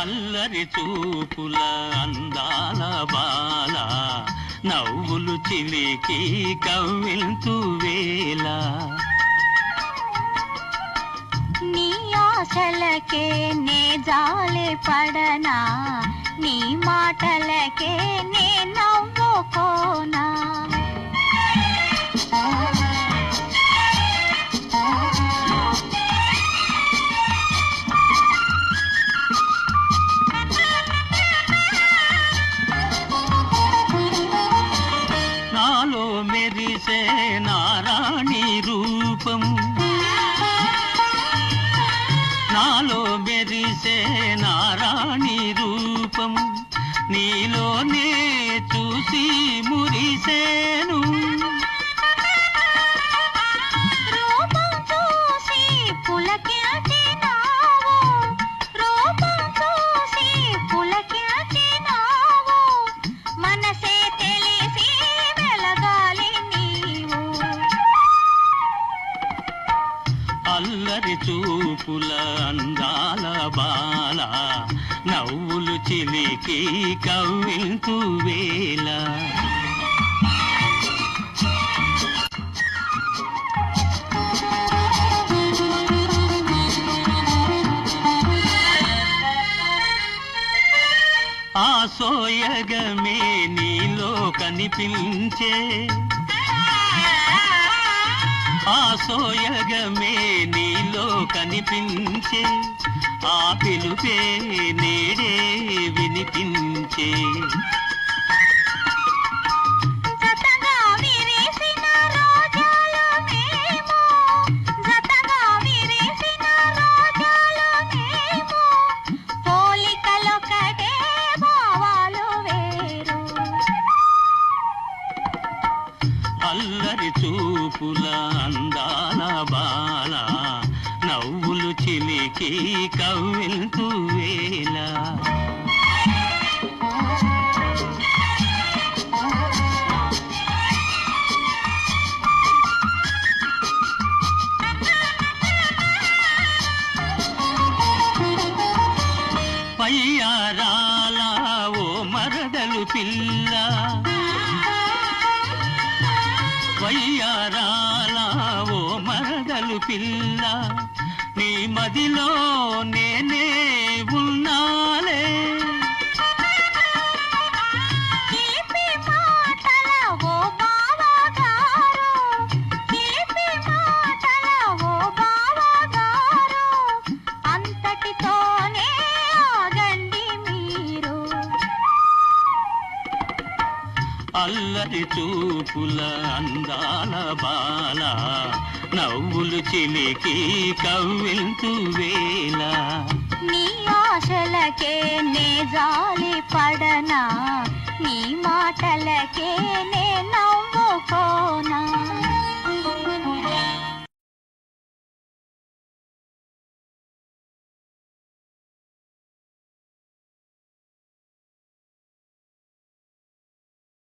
అల్లరి చూపుల అందాల బాల నవ్వులు చిలికి కవ్వింతు వేళ నీ ఆశలకే నే జాలి పడనా నీ మాటలకే నే నవ్వుకోనా నాలో మెరిసే నారాణి రూపం నాలో మెరిసే నారాణి రూపం నీలోనే చూసి మురిసేను రూపం చూసి పులకించినావు రూపం చూసి పులకించినావు మనసే తెలిసి వెలగాలి నీవు అల్లరి చూపుల అందాల బాల నవ్వులు చిలికి కవ్వింతు వేళ ఆ సోయగమే నీలో కనిపించే ఆ సోయగమే నీలో కనిపించే ఆ పిలుపే నేడే వినిపించే జతగా విరిసిన రోజాలు మేము జతగా విరిసిన రోజాలు మేము పోలికలొకటే భావాలు వేరు అల్లరి చూపుల అందాల బాల నవ్వులు చిలికి కవ్వింతు వేళ పయ్యారాల ఓ మరదలు పిల్ల వయ్యారాల ఓ మరదలు పిల్ల నీ మదిలో నేనే ఉన్నాలే తీపి మాటల ఓ బావగారు తీపి మాటల ఓ బావగారు అంతటితోనే ఆగండి మీరు అల్లరి చూపుల అందాల బాల నవ్వులు చిలికి కవ్వింతు వేళ నీ ఆశలకే నే జాలి పడనా నీ మాటలకే నే నవ్వు